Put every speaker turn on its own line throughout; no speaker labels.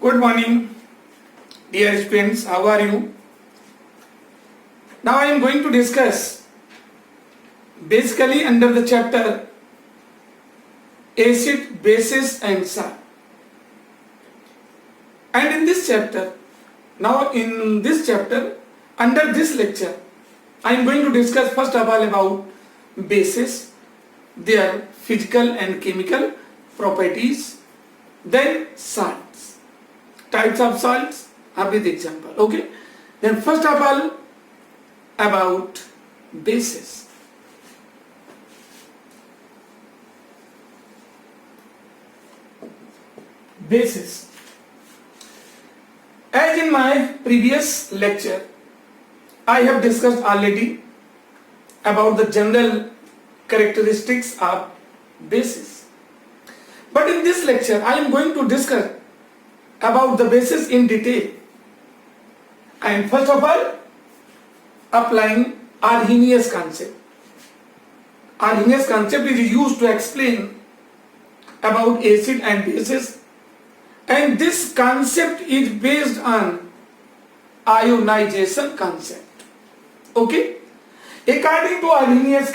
Good morning, dear students. How are you? Now I am going to discuss basically under the chapter acid, bases and salt. And in this chapter, under this lecture, I am going to discuss first of all about bases, their physical and chemical properties, then salts, types of salts with example. Okay, then first of all about bases. Bases. As in my previous lecture, I have discussed already about the general characteristics of bases. But in this lecture, I am going to discuss about the bases in detail. And first of all, applying Arrhenius concept. Arrhenius concept is used to explain about acid and bases. And this concept is based on ionization concept. Okay? According to Arrhenius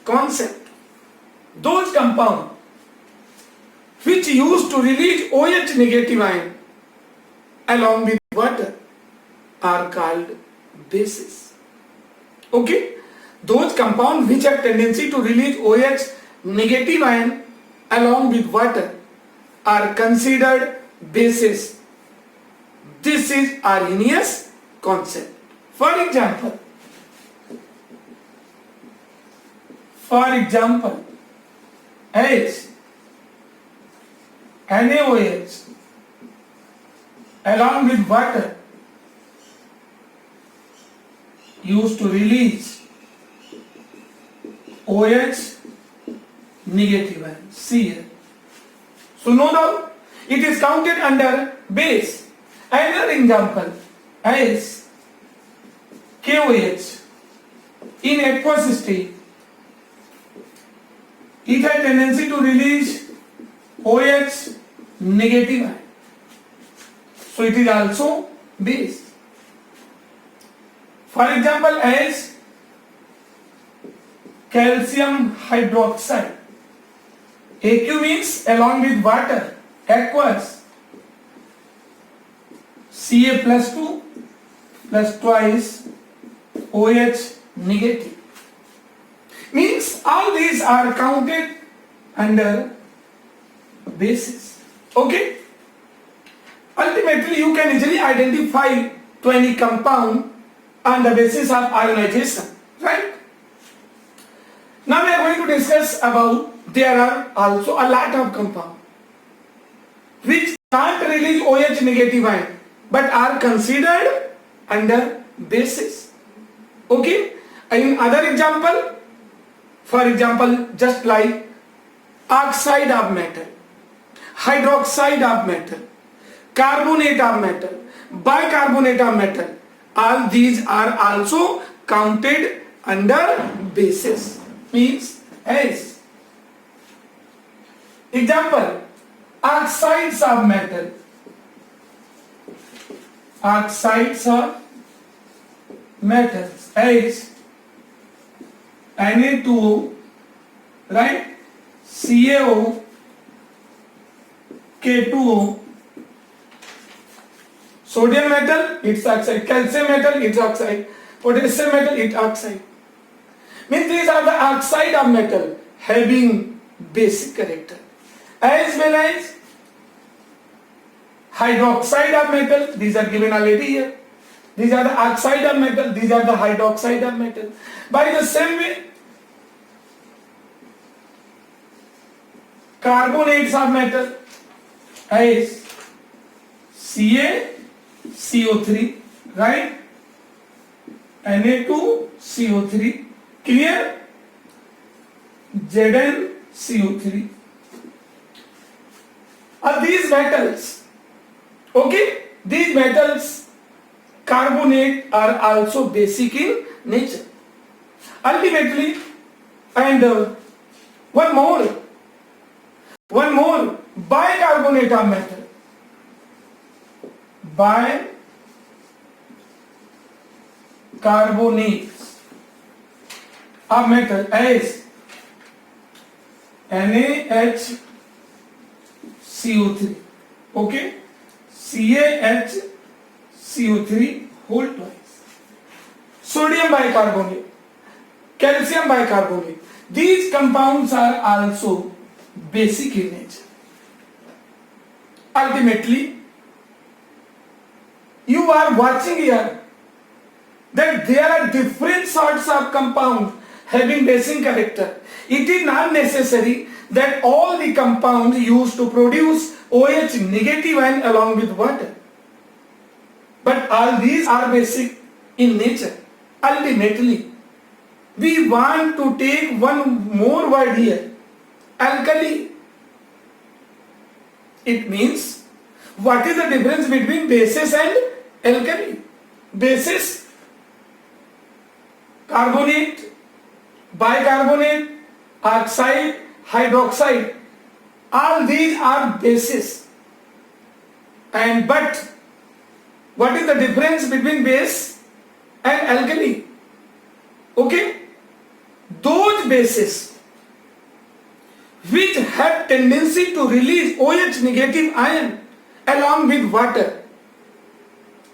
concept, those compounds which used to release OH negative ion along with water are called bases. Okay? Those compounds which have tendency to release OH negative ion along with water are considered bases. This is Arrhenius concept. For example, as NaOH along with water used to release OH negative ion, Cl. So no doubt it is counted under base. Another example as KOH in aqueous state, it has tendency to release OH negative ion. So it is also base. For example, as calcium hydroxide, AQ means along with water, aqueous, Ca plus 2 plus twice OH negative. Means all these are counted under bases. Okay? Ultimately, you can easily identify 20 compounds on the basis of ionization. Right? Now we are going to discuss about there are also a lot of compounds which can't release OH negative ion but are considered under bases. Okay? In other example, for example, just like oxide of metal, hydroxide of metal, carbonate of metal, bicarbonate of metal, all these are also counted under bases. Means as example, oxides of metal, oxides of metals as Na2O, right? CaO, K2O, sodium metal, it's oxide, calcium metal, it's oxide, potassium metal, it's oxide. Means these are the oxide of metal having basic character, as well as hydroxide of metal, these are given already here. These are the oxide of metal, these are the hydroxide of metal. By the same way, carbonates of metal as CaCO3, right? Na2CO3, clear? ZnCO3. These metals, okay, these metals carbonate are also basic in nature. Ultimately, and one more bicarbonate of metal, bicarbonates of metal as NaHCO3, okay, CaHCO3 whole twice. Sodium bicarbonate, calcium bicarbonate, these compounds are also basic in nature. Ultimately, you are watching here that there are different sorts of compounds having basic character. It is not necessary that all the compounds used to produce OH negative ion along with water. But all these are basic in nature. Ultimately, we want to take one more word here, alkali. It means, what is the difference between bases and alkali? Bases, carbonate, bicarbonate, oxide, hydroxide, all these are bases. And but what is the difference between base and alkali? Okay, those bases which have tendency to release OH negative ion along with water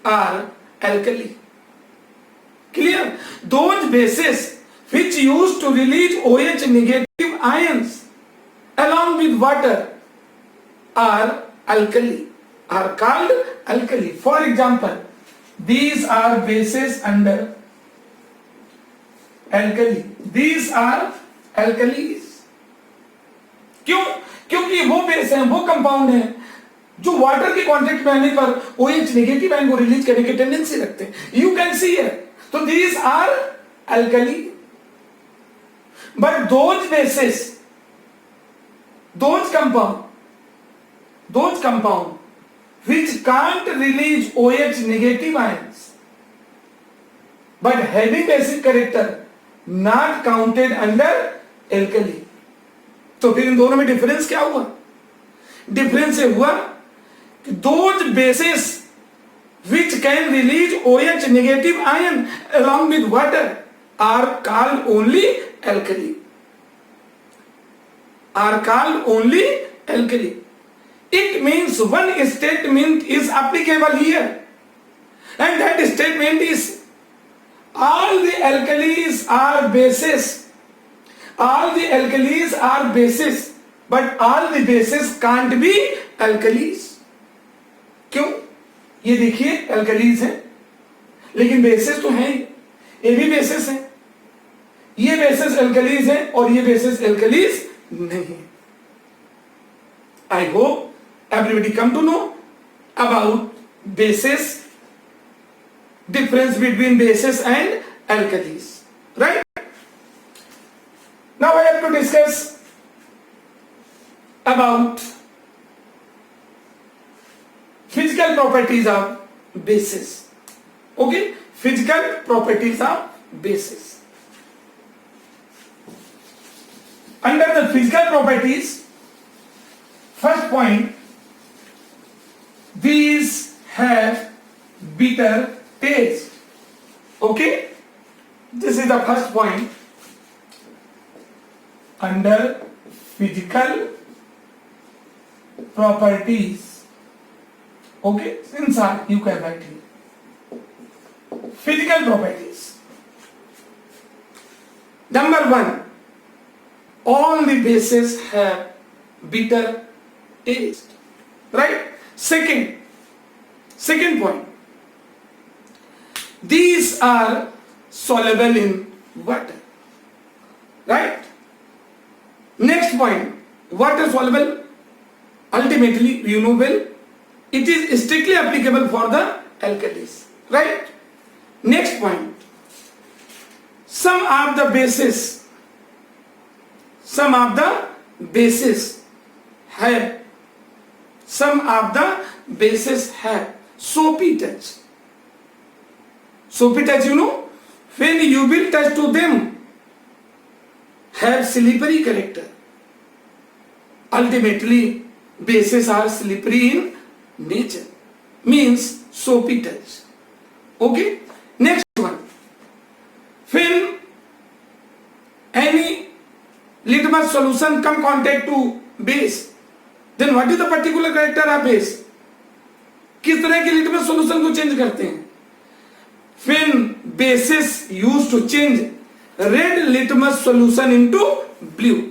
are alkali. Clear? Those bases which used to release OH negative ions along with water are alkali, are called alkali. For example, these are bases under alkali. These are alkalis. क्यों? क्योंकि वो base हैं, वो compound हैं जो water के contact में आने पर OH नेगेटिव आयन को रिलीज करने की टेंडेंसी रखते हैं. You can see here. तो these are alkali. But those bases, those compound which can't release OH negative ions but having basic character not counted under alkali. तो फिर इन दोनों में डिफरेंस क्या हुआ? डिफरेंस ये हुआ कि those bases which can release OH negative ion along with water are called only alkali. Are called only alkali. It means one statement is applicable here, and that statement is all the alkalis are bases. All the alkalis are bases, but all the bases can't be alkalis. क्यों? ये देखिए alkalis हैं, लेकिन bases तो हैं, ये भी bases हैं. ये bases alkalis हैं और ये bases alkalis नहीं है. I hope everybody come to know about bases, difference between bases and alkalis, right? Now I have to discuss about physical properties of bases. Okay, physical properties of bases. Under the physical properties, first point, these have bitter taste. Okay, this is the first point. Under physical properties, okay, inside you can write here. Physical properties. Number one, all the bases have bitter taste, right? Second point, these are soluble in water, right? Next point, water soluble, ultimately you know well, it is strictly applicable for the alkalis, right? Next point, some of the bases have soapy touch. Soapy touch, you know, when you will touch to them, have slippery character. Ultimately, bases are slippery in nature, means soapy touch. Okay, next one. When any litmus solution come contact to base, then what is the particular character of base? किस तरह के litmus solution को change करते हैं? When bases used to change red litmus solution into blue,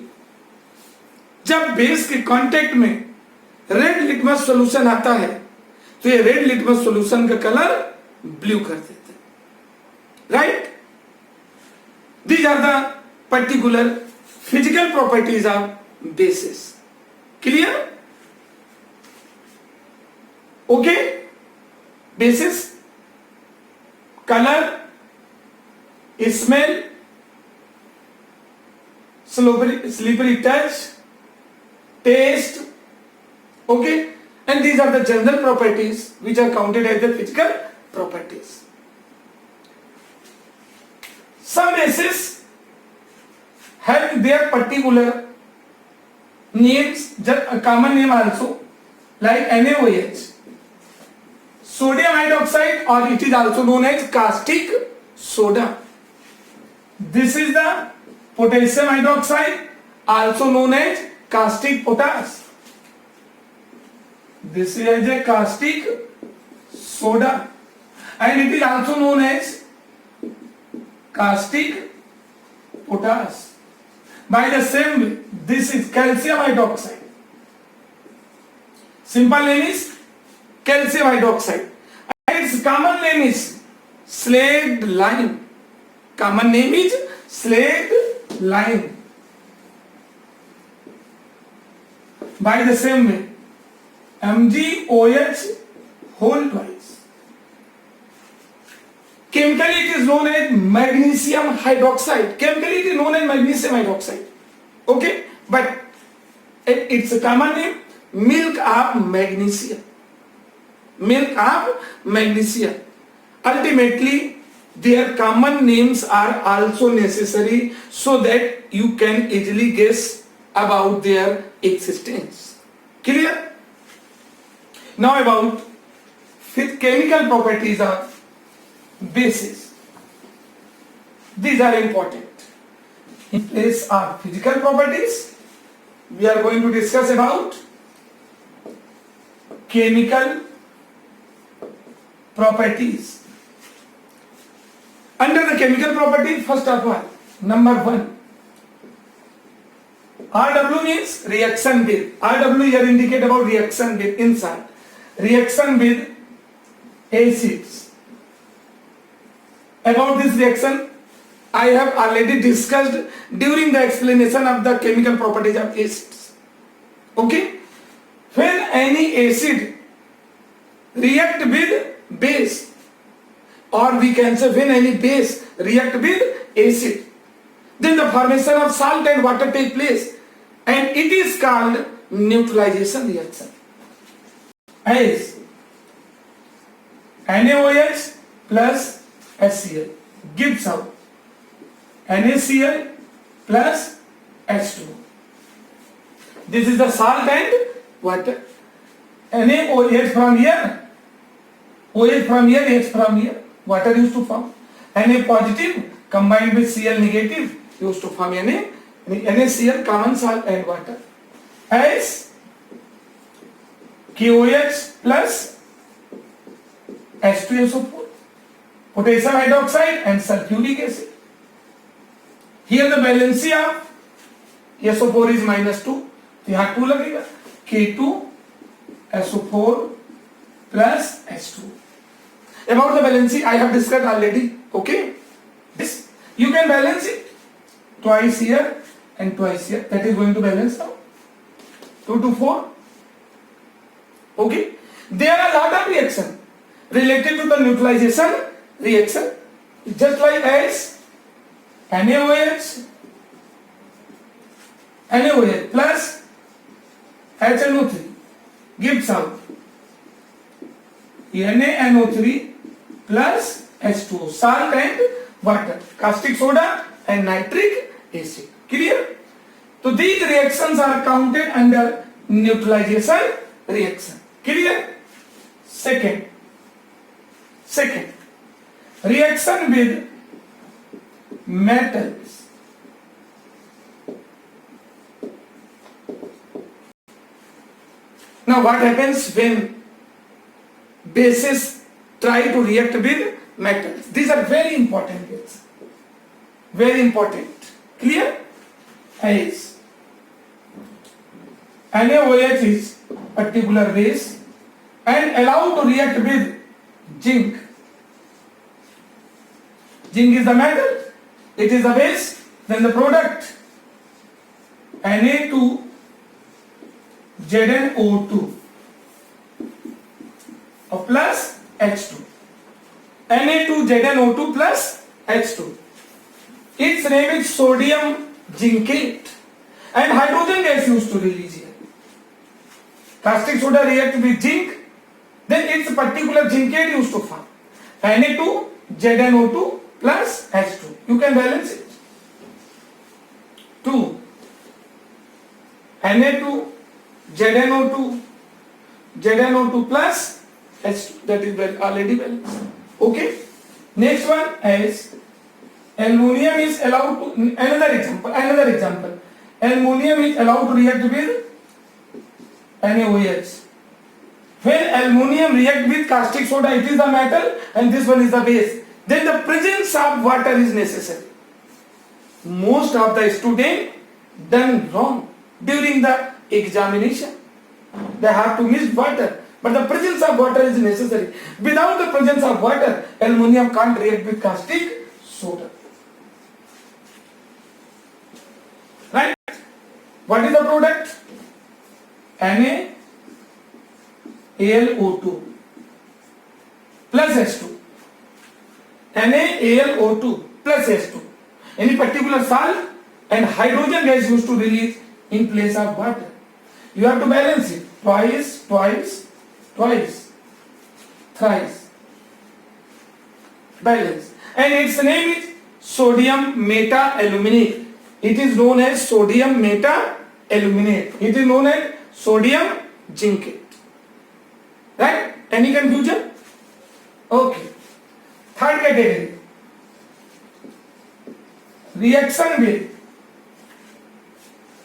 जब base के contact में red litmus solution आता है तो ये रेड लिटमस सॉल्यूशन का कलर ब्लू कर देते हैं, right? These are the particular physical properties of bases. Clear? Okay. Bases, colour, smell, slippery touch, taste, okay, and these are the general properties which are counted as the physical properties. Some bases have their particular names, a common name also, like NaOH, sodium hydroxide, or it is also known as caustic soda. This is the potassium hydroxide, also known as caustic potash. This is a caustic soda, and it is also known as caustic potash. By the same way, this is calcium hydroxide. Simple name is calcium hydroxide. And its common name is slaked lime. Common name is slaked lime. By the same way, MgOH whole twice. Chemically it is known as magnesium hydroxide. Chemically it is known as magnesium hydroxide. Okay, but its common name milk of magnesia. Milk of magnesia. Ultimately, their common names are also necessary so that you can easily guess about their existence. Clear? Now about chemical properties of bases. These are important. In place of physical properties, we are going to discuss about chemical properties. Under the chemical property, first of all, number 1, RW means reaction with. RW here indicate about reaction with inside. Reaction with acids. About this reaction, I have already discussed during the explanation of the chemical properties of acids. Okay? When any acid react with base, or we can say when any base react with acid, then the formation of salt and water take place, and it is called neutralization reaction. As NaOH plus HCl gives out NaCl plus H2O. This is the salt and water. NaOH from here, OH from here, H from here, water used to form. Na positive combined with Cl negative used to form NaCl, common salt and water. As KOH plus H2SO4, potassium hydroxide and sulfuric acid. Here the valency of SO4 is -2, तो यहाँ 2 लगेगा. K2SO4 plus H2. About the valency I have discussed already. Okay, this you can balance it twice here and twice here. That is going to balance now 2 to 4. Okay, there are a lot of reaction related to the neutralization reaction, just like as NaOH plus HNO3 gives out NaNO3 plus H2O, salt and water, caustic soda and nitric acid. Clear? So these reactions are counted under neutralization reaction. Clear? Second, reaction with metals. Now what happens when bases try to react with metals? These are very important bits. Very important. Clear? As NaOH is particular base and allowed to react with zinc. Zinc is the metal, it is the base, then the product Na2ZnO2 plus H2. Na2ZnO2 plus H2. Its name is sodium zincate and hydrogen gas used to release here. Caustic soda react with zinc, then its particular zincate used to form Na2ZnO2 plus H2. You can balance it. 2 Na2ZnO2 plus H2, that is already balanced. Okay. Next one is aluminum is allowed to, another example. Aluminum is allowed to react with NaOH. When aluminum react with caustic soda, it is the metal and this one is the base. Then the presence of water is necessary. Most of the students done wrong during the examination. They have to miss water. But the presence of water is necessary. Without the presence of water, aluminum can't react with caustic soda. Right? What is the product? NaAlO2 plus H2. NaAlO2 plus H2. Any particular salt and hydrogen gas used to release in place of water. You have to balance it. Twice, thrice. Balance. And its name is sodium meta-aluminate. It is known as sodium meta-aluminate. It is known as sodium zincate. Right? Any confusion? Okay. Third category. Reaction with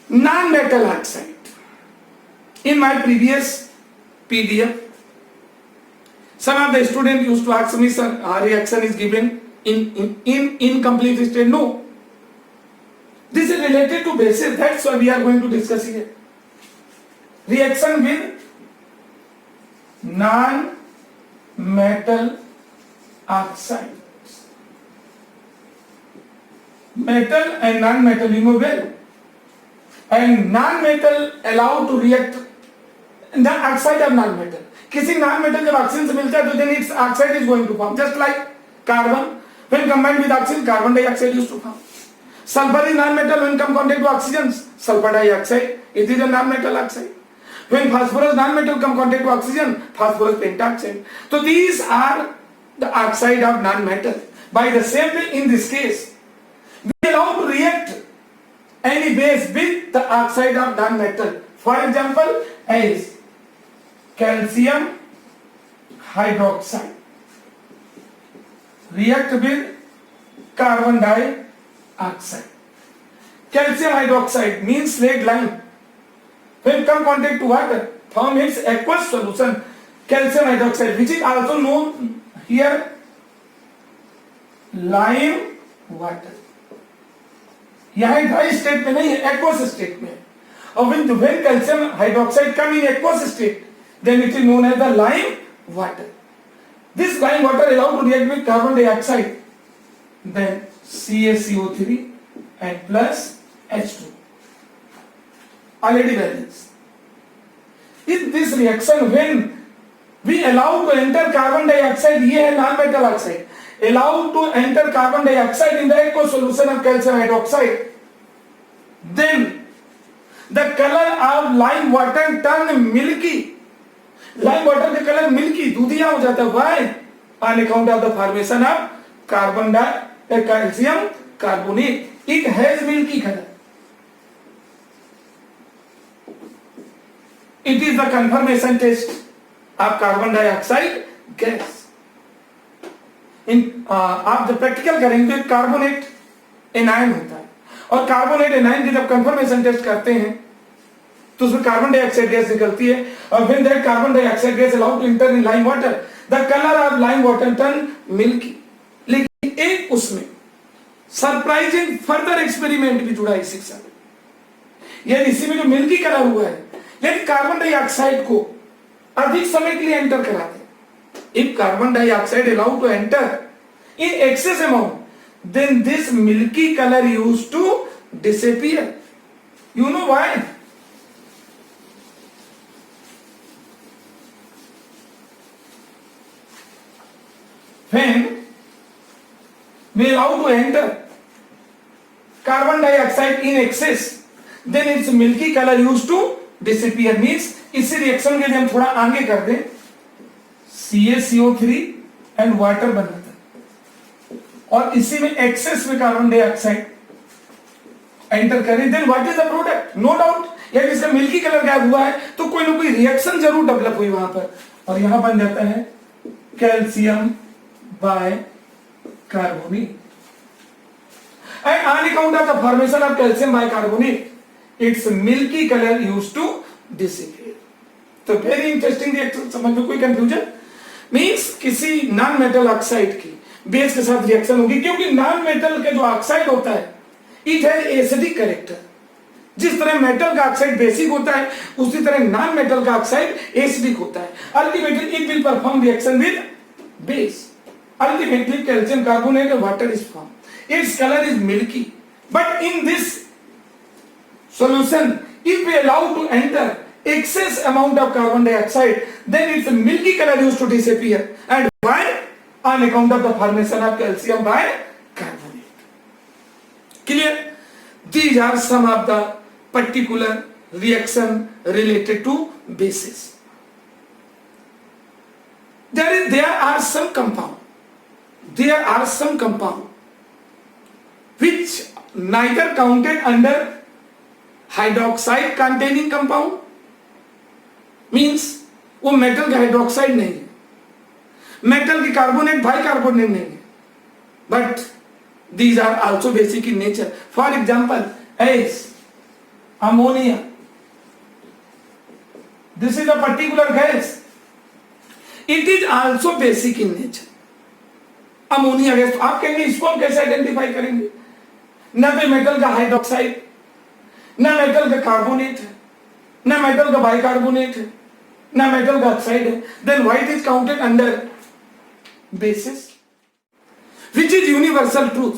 non-metal oxide. In my previous PDF, some of the students used to ask me, sir, our reaction is given in incomplete state. No. This is related to bases. That's why we are going to discuss here. Reaction with non-metal oxides. Metal and non-metal, you know well. And non-metal allowed to react the oxide of non-metal. किसी non-metal जब oxygen से मिलता है तो then its oxide is going to form. Just like carbon, when combined with oxygen, carbon dioxide used to form. Sulfur is non-metal, when come contact to oxygen, sulfur dioxide, it is a non-metal oxide. When phosphorus non-metal come contact to oxygen, phosphorus pentoxide. So these are the oxide of non-metal. By the same way, in this case, we allow to react any base with the oxide of non-metal. For example, as calcium hydroxide react with carbon dioxide. Calcium hydroxide means lead lime. When come contact to water, form its aqueous solution, calcium hydroxide, which is also known here lime water. यहाँ dry state में नहीं है, aqueous state में. और when calcium hydroxide come in aqueous state, then it is known as the lime water. This lime water allowed to react with carbon dioxide, then CaCO3 and plus H2. Already balanced. In this reaction, when we allow to enter carbon dioxide, ये है non-metal oxide, allowed to enter carbon dioxide in the aqueous solution of calcium hydroxide, then the color of lime water turn milky. Lime water का color milky, दूधिया हो जाता है. Why? On account of the formation of calcium carbonate. It has milky color. It is the confirmation test of carbon dioxide gas. आप जब practical करेंगे तो carbonate anion होता है और कार्बोनेट एनायन की जब कंफर्मेशन टेस्ट करते हैं तो उसमें कार्बन डाइऑक्साइड गैस निकलती है और when that carbon dioxide gas allowed to enter in lime water, the color of lime water turn milky. लेकिन एक उसमें सरप्राइजिंग फर्दर एक्सपेरिमेंट भी जुड़ा इसी के साथ। यदि इसी में जो मिल्की कलर हुआ है यदि कार्बन डाइऑक्साइड को अधिक समय के लिए एंटर करा दे, if carbon dioxide allowed to enter in excess amount, then this milky color used to disappear. You know why? When we allow to enter carbon dioxide in excess, then its milky color used to disappear. Means इसी reaction के लिए हम थोड़ा आगे कर दें, CaCO3 and water बनता है और इसी में एक्सेस में कार्बन डाइऑक्साइड एंटर करें, then what is the product? No doubt यदि इसका मिल्की कलर गायब हुआ है तो कोई ना कोई रिएक्शन जरूर डेवलप हुई वहां पर और यहां बन जाता है calcium bicarbonate. And on account of the formation of calcium bicarbonate, its milky color used to disappear. तो वेरी इंटरेस्टिंग रिएक्शन, समझ में कोई कंफ्यूजन? मींस किसी नॉन मेटल ऑक्साइड की बेस के साथ रिएक्शन होगी क्योंकि नॉन मेटल का जो ऑक्साइड होता है इट हैज एसिडिक कैरेक्टर। जिस तरह मेटल का ऑक्साइड बेसिक होता है उसी तरह नॉन मेटल का ऑक्साइड एसिडिक होता है। Ultimately it will perform reaction with base. Ultimately, calcium carbonate and water is formed. Its color is milky. But in this solution, if we allow to enter excess amount of carbon dioxide, then its milky color used to disappear. And why? On account of the formation of calcium bicarbonate. Clear? These are some of the particular reaction related to bases. There are some compounds. There are some compounds which neither counted under hydroxide containing compound, means वो metal का hydroxide नहीं है, metal की carbonate bicarbonate नहीं है, but these are also basic in nature. For example, as ammonia. This is a particular gas. It is also basic in nature. Ammonia gas, तो आप कहेंगे इसको हम कैसे आइडेंटिफाई करेंगे? न तो मेटल का हाइड्रोक्साइड, न मेटल का कार्बोनेट है, न मेटल का बाइकार्बोनेट है, न मेटल का ऑक्साइड है, then why it is counted under bases? Which is universal truth?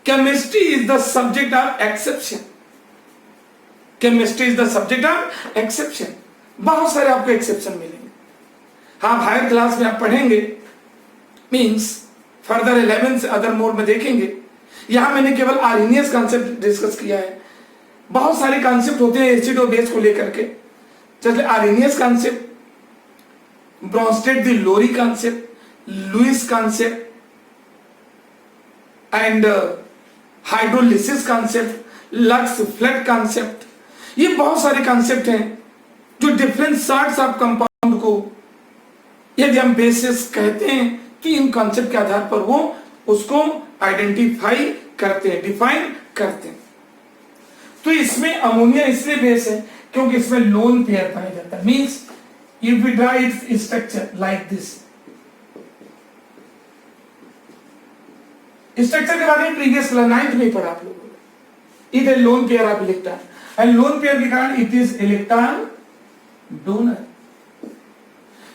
Chemistry is the subject of exception. Chemistry is the subject of exception. बहुत सारे आपको एक्सेप्शन मिलेंगे. हाँ, हायर क्लास में आप पढ़ेंगे, मीन्स फर्दर 11 से अदर मोड में देखेंगे. यहां मैंने केवल आर्हेनियस कॉन्सेप्ट डिस्कस किया है. बहुत सारे कॉन्सेप्ट होते हैं एसिड और बेस को लेकर के, जैसे Arrhenius concept, Bronsted the Lowry concept, Lewis concept and hydrolysis concept, Lux Flood concept. ये बहुत सारे कॉन्सेप्ट हैं जो डिफरेंट सॉर्ट्स ऑफ कंपाउंड को यदि हम बेसिस कहते हैं तो इन कॉन्सेप्ट के आधार पर वो उसको आइडेंटिफाई करते हैं, डिफाइन करते हैं. तो इसमें अमोनिया इसलिए बेस है क्योंकि इसमें लोन पेयर पाया जाता है. Means if we draw its structure like this. Structure के बारे में प्रीवियस 9th में पढ़ा आप लोगों ने. इधर lone pair of electron and lone pair के कारण it is electron donor.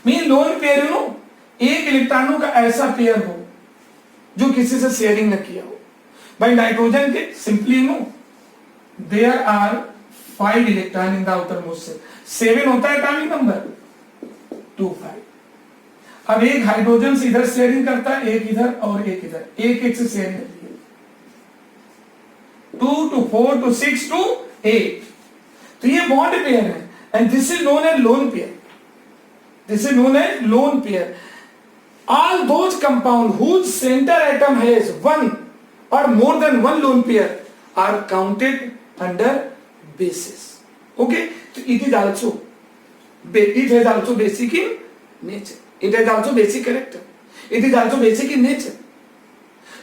Mean lone pair you know, एक इलेक्ट्रॉनों का ऐसा पेयर हो जो किसी से शेयरिंग न किया हो. भाई नाइट्रोजन के simply know there are 5 electron in the outer most shell. 7 होता है एटॉमिक नंबर 25. अब एक हाइड्रोजन से इधर शेयरिंग करता है, एक इधर और एक इधर, एक एक से शेयरिंग करती है. 2 to 4 to 6 to 8. तो ये बॉन्ड पेयर है and this is known as lone pair. This is known as lone pair. All those compounds whose center atom has one or more than one lone pair are counted under bases. Okay? So it is also it has also basic in nature. It has also basic character. It is also basic in nature.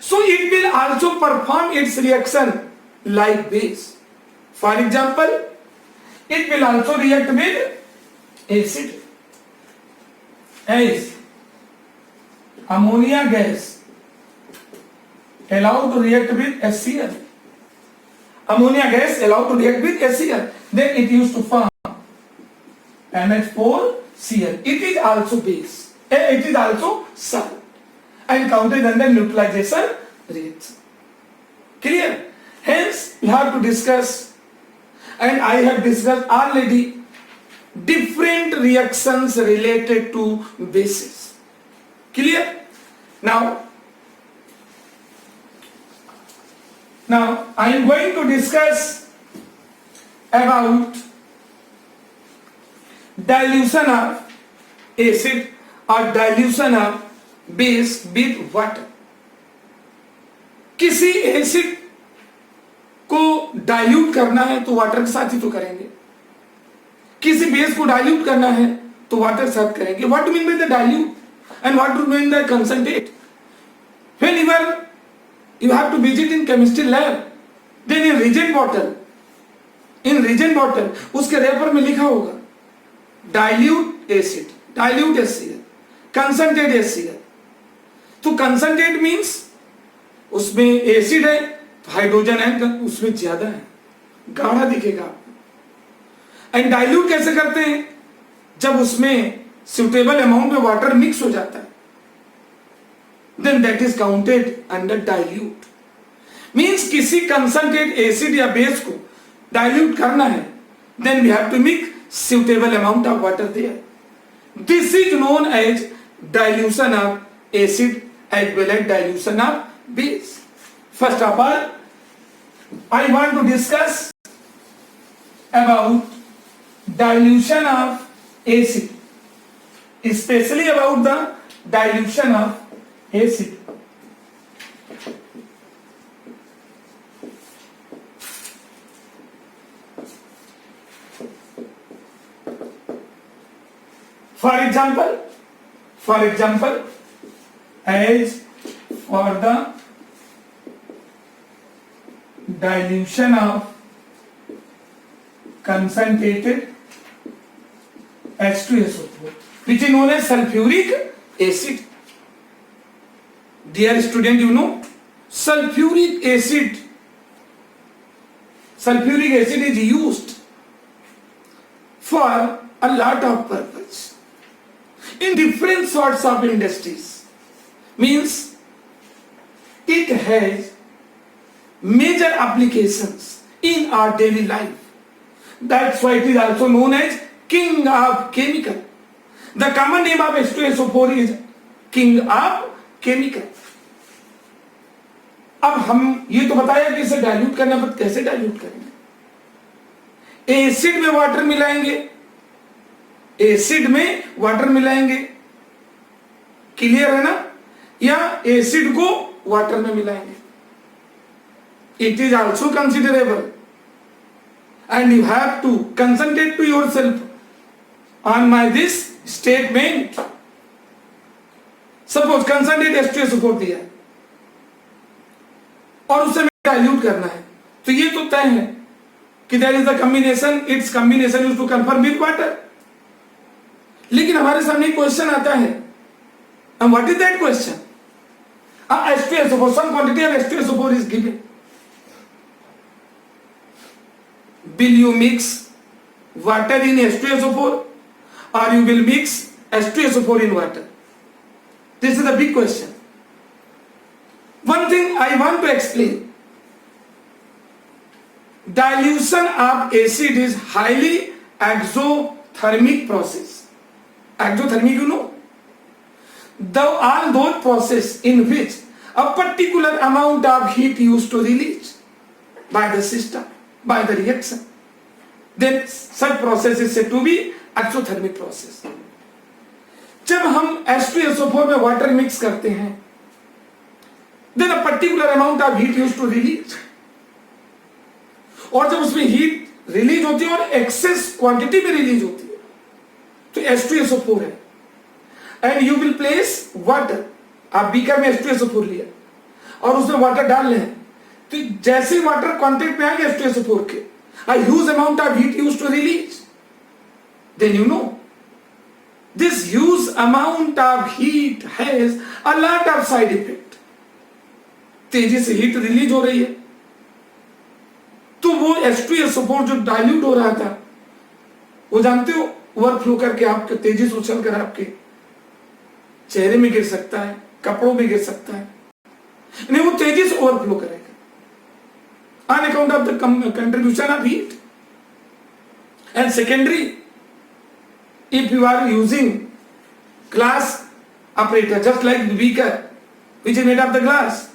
So it will also perform its reaction like base. For example, it will also react with acid as ammonia gas allowed to react with HCl. Ammonia gas allowed to react with HCl. Then it used to form NH4Cl. It is also base. It is also salt and counted under neutralization reaction. Clear? Hence, we have to discuss, and I have discussed already, different reactions related to bases. Clear? Now I am going to discuss about dilution of acid or dilution of base with water. किसी acid को dilute करना है तो water के साथ ही तो करेंगे, किसी बेस को डाइल्यूट करना है तो वाटर के साथ करेंगे. What do mean by the dilute and what do mean the concentrate? When you have to visit in chemistry lab, then in reagent bottle उसके रेपर में लिखा होगा dilute acid, dilute HCl, concentrate HCl. तो concentrate means उसमें acid है, hydrogen है उसमें ज्यादा है, गाढ़ा दिखेगा. एंड डाइल्यूट कैसे करते हैं? जब उसमें सुटेबल अमाउंट में वाटर मिक्स हो जाता है, then that is counted under dilute. Means किसी concentrate acid या base को dilute करना है, then we have to mix suitable amount of water there. This is known as dilution of acid as well as dilution of base. First of all, I want to discuss about dilution of acid, especially about the dilution of acid. For example, as for the dilution of concentrated H2SO4, which is known as sulfuric acid. Dear student, you know sulfuric acid is used for a lot of purpose in different sorts of industries. Means it has major applications in our daily life. That's why it is also known as king of chemical. The common name of H2SO4 is king of chemical. अब हम ये तो बताया कि इसे dilute करना, but कैसे dilute करेंगे? एसिड में वाटर मिलाएंगे, एसिड में वाटर मिलाएंगे, क्लियर है ना? या एसिड को वाटर में मिलाएंगे. It is also considerable and you have to concentrate to yourself on my this statement. Suppose concentrate H2SO4 दिया है और उसे डाइल्यूट करना है, तो ये तो तय है कि there is the combination, its combination used to confirm with water. लेकिन हमारे सामने क्वेश्चन आता है, and what is that question? H2SO4, some quantity of H2SO4 is given. Will you mix water in H2SO4 or you will mix H2SO4 in water? This is the big question. One thing I want to explain. Dilution of acid is highly exothermic process. Exothermic, you know? All those processes in which a particular amount of heat used to release by the system, by the reaction, then such process is said to be exothermic process. जब हम H2SO4 में water mix करते हैं, then a particular amount of heat used to release. और जब उसमें heat release होती है और एक्सेस क्वांटिटी में रिलीज होती है, तो H2SO4 है, and you will place water. आप बीकर में H2SO4 लिया और उसमें वाटर डाल रहे हैं, तो जैसे वाटर कांटेक्ट में आएंगे H2SO4 के, a huge amount of heat used to release. Then you know, this huge amount of heat has a lot of side effect. तेजी से हीट रिलीज हो रही है, तो वो H2SO4 जो डाइल्यूट हो रहा था, वो जानते हो ओवरफ्लो करके आपके तेजी से उछल कर आपके चेहरे में गिर सकता है, कपड़ों में गिर सकता है. नहीं, वो तेजी से ओवरफ्लो करेगा on account of the contribution of heat. And secondary, if you are using glass apparatus just like the beaker which is made of the glass,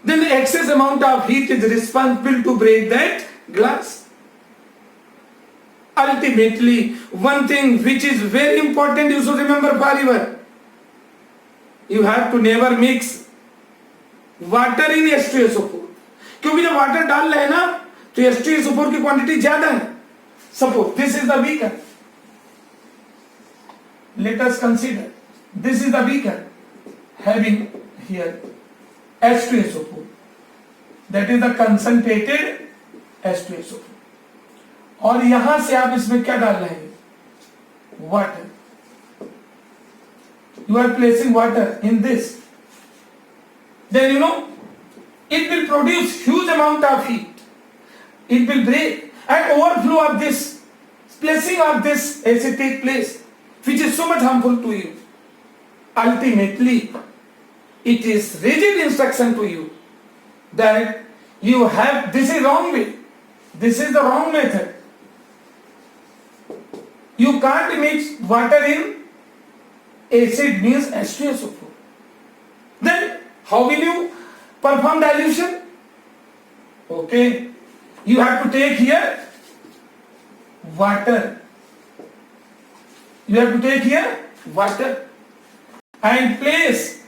then the excess amount of heat is responsible to break that glass. Ultimately, one thing which is very important you should remember forever, you have to never mix water in H2SO4. क्योंकि जब water डाल रहे हैं ना तो H2SO4 की quantity ज्यादा है. Suppose this is the beaker, let us consider this is the beaker having here H2SO4, that is the concentrated H2SO4, और यहां से आप इसमें क्या डाल रहे हैं? Water. You are placing water in this, then you know it will produce huge amount of heat. It will break and overflow of this, placing of this acid take place, which is so much harmful to you. Ultimately, it is rigid instruction to you that you have, this is wrong way, this is the wrong method. You can't mix water in acid means H2SO4. Then how will you perform dilution? Okay, you have to take here water. You have to take here water and place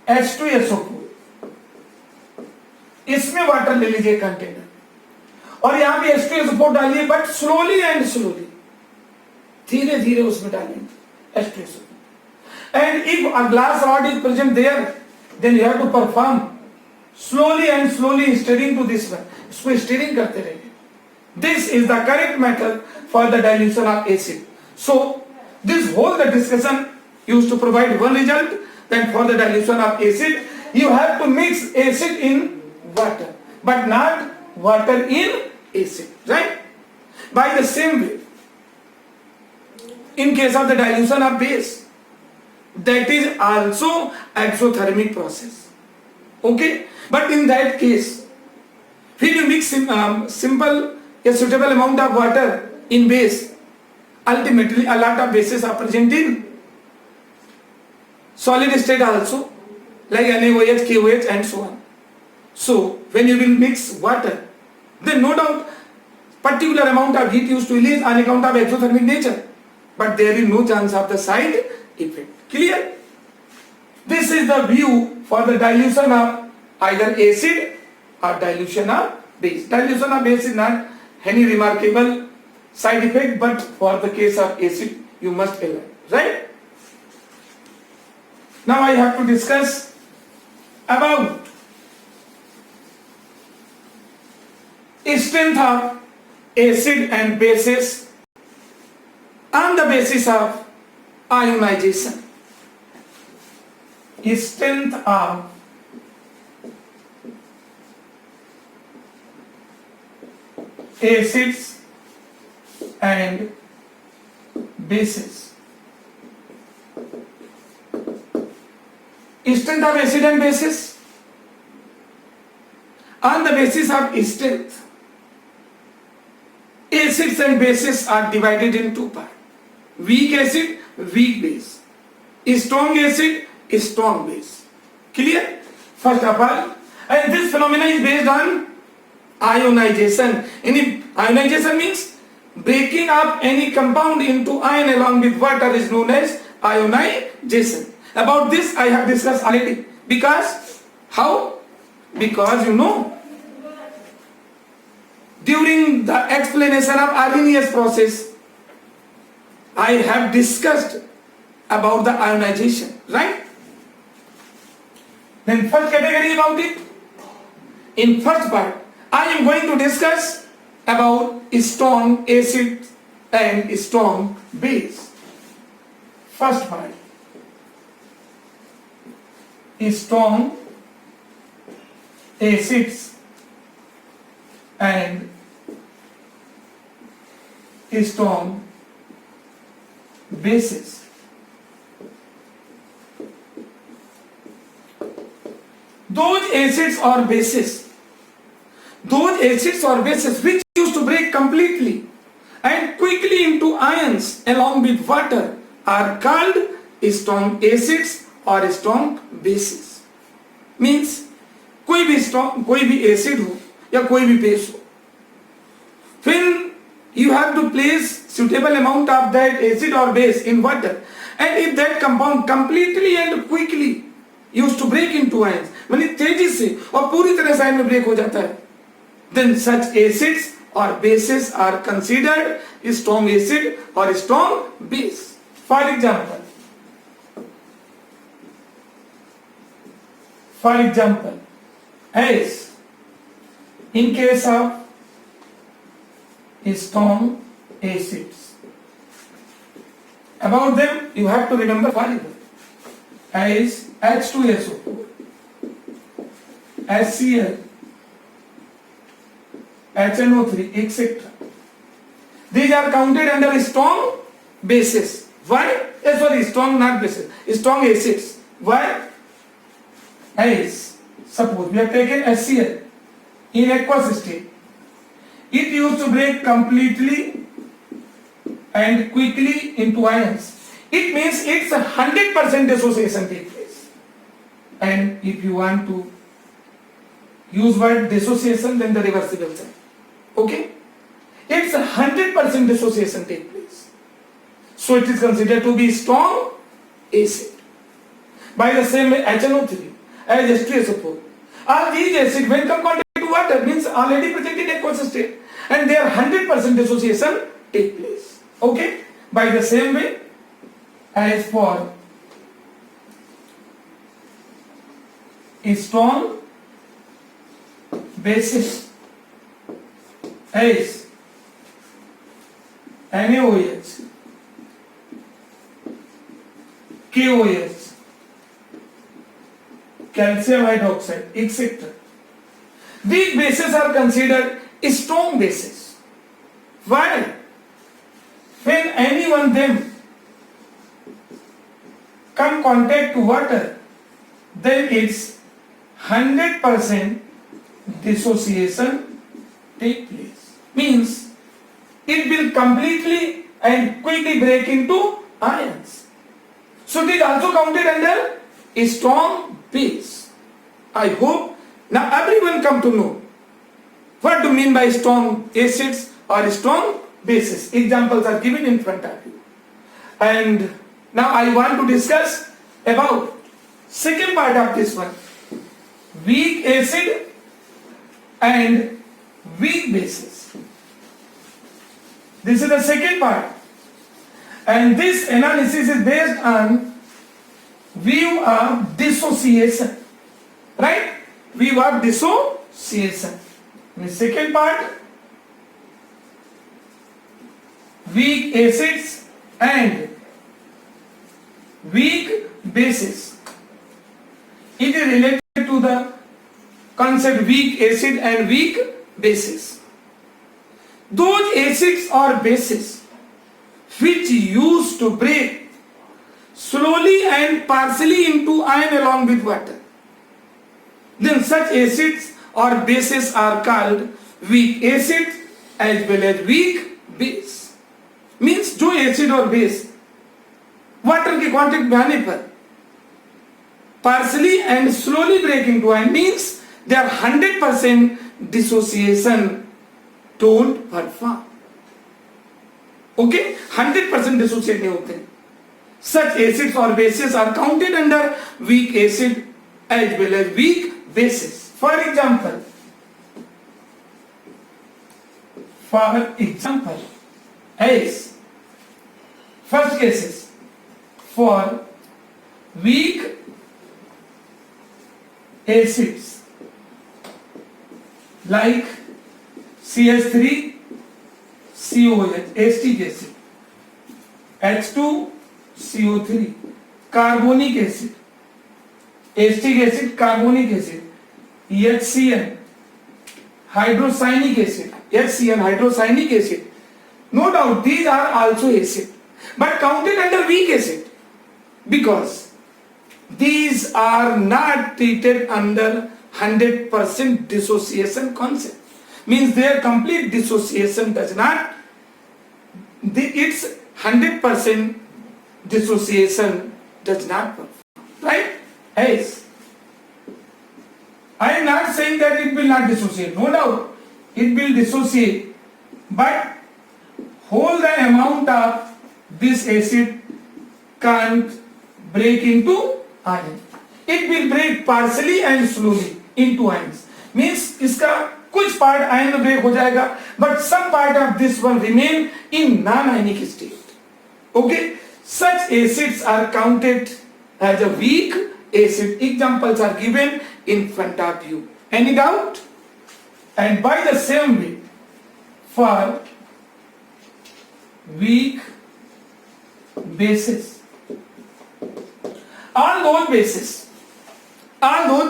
H2SO4. इसमें water ले लीजिए container और यहां पे H2SO4 डालिए, but slowly and slowly, धीरे धीरे उसमें डालेंगे H2SO4. And if a glass rod is present there, then you have to perform slowly and slowly stirring to this one. इसको stirring करते रहिए. This is the correct method for the dilution of acid. So this whole the discussion used to provide one result, that for the dilution of acid you have to mix acid in water, but not water in acid, right? By the same way, in case of the dilution of base, that is also exothermic process. Okay, but in that case, when you mix simple a suitable amount of water in base, ultimately a lot of bases are present in solid state also, like NaOH, KOH and so on. So when you will mix water, then no doubt particular amount of heat used to release on account of exothermic nature, but there is no chance of the side effect. Clear? This is the view for the dilution of either acid or dilution of base. Dilution of base is not any remarkable side effect, but for the case of acid you must avoid, right? Now I have to discuss about strength of acid and bases on the basis of ionization. Strength of acids and bases. Strength of acid and bases. On the basis of strength, acids and bases are divided in two parts: weak acid, weak base; strong acid, strong base. Clear? First of all, and this phenomena is based on ionization. Ionization means breaking up any compound into ion along with water is known as ionization. About this I have discussed already. Because how? Because you know during the explanation of Arrhenius process, I have discussed about the ionization, right? Then first category about it. In first part, I am going to discuss about strong acid and strong base. First part, strong acids and strong bases. Those acids or bases which used to break completely and quickly into ions along with water are called strong acids or strong bases. Means कोई भी acid हो या कोई भी base हो, फिर you have to place suitable amount of that acid or base in water, and if that compound completely and quickly used to break into ions, माने तेजी से और पूरी तरह से आयन में ब्रेक हो जाता है, then such acids or bases are considered strong acid or strong base. For example, as in case of strong acids, about them you have to remember variable as H2SO4, HCl, HNO3, etc. These are counted under strong bases. Why? Strong not bases, strong acids. Why? As suppose we have taken HCl in aqueous state, it used to break completely and quickly into ions. It means it's 100% dissociation take place. And if you want to use word dissociation, then the reversible sign. Okay? It's 100% dissociation take place. So it is considered to be strong acid. By the same way, HNO3 as H2SO4. All these acids when come contact to water means already present in aqueous state, and their 100% dissociation take place. Okay? By the same way, as for strong bases as NaOH, KOH, calcium hydroxide, etc. These bases are considered strong bases. Why? When any one of them come contact to water, then it's 100% dissociation take place. Means it will completely and quickly break into ions. So it is also counted under a strong base. I hope now everyone come to know what to mean by strong acids or strong bases. Examples are given in front of you. And now I want to discuss about second part of this one, weak acid and weak bases. This is the second part, and this analysis is based on view of dissociation, right? View of dissociation. The second part, weak acids and weak bases. It is related to the concept weak acid and weak bases. Those acids or bases which used to break slowly and partially into ion along with water, then such acids or bases are called weak acid as well as weak base. Means जो acid और base water के contact में आने पर partially and slowly break into ion means they are 100% dissociation don't perform. Okay, 100% dissociate नहीं होते. Such acids or bases are counted under weak acid as well as weak bases. For example, For example, as first cases for weak acids like CH3 COH, acetic acid, H2 CO3, carbonic acid, acetic acid, carbonic acid, HCN, hydrocyanic acid, HCN, hydrocyanic acid. No doubt these are also acid, but counted under weak acid because these are not treated under 100% dissociation concept. Means their complete dissociation does not, its 100% dissociation does not perform. Right? Yes. I am not saying that it will not dissociate. No doubt it will dissociate, but whole the amount of this acid can't break into ion. It will break partially and slowly into ions. Means इसका कुछ part ion में break हो जाएगा, but some part of this one remain in non-ionic state. Okay, such acids are counted as a weak acid. Examples are given in front of you. Any doubt? And by the same way, for weak bases, all those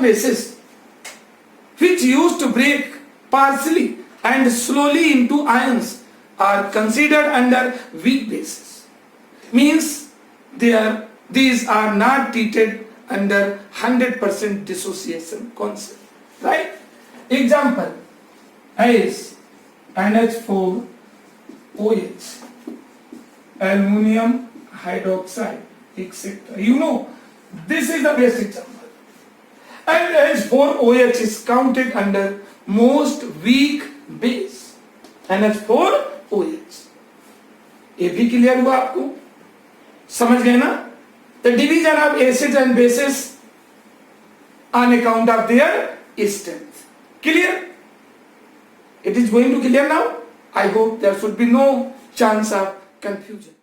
bases which used to break partially and slowly into ions are considered under weak bases. Means these are not treated under 100% dissociation concept. Right? Example is NH4 OH, aluminum hydroxide, etc. You know, this is the best example. And NH4OH is counted under most weak base. NH4OH. ये भी clear हुआ आपको? समझ गए ना? The division of acids and bases on account of their strength. Clear? It is going to clear now? I hope there should be no chance of confusion.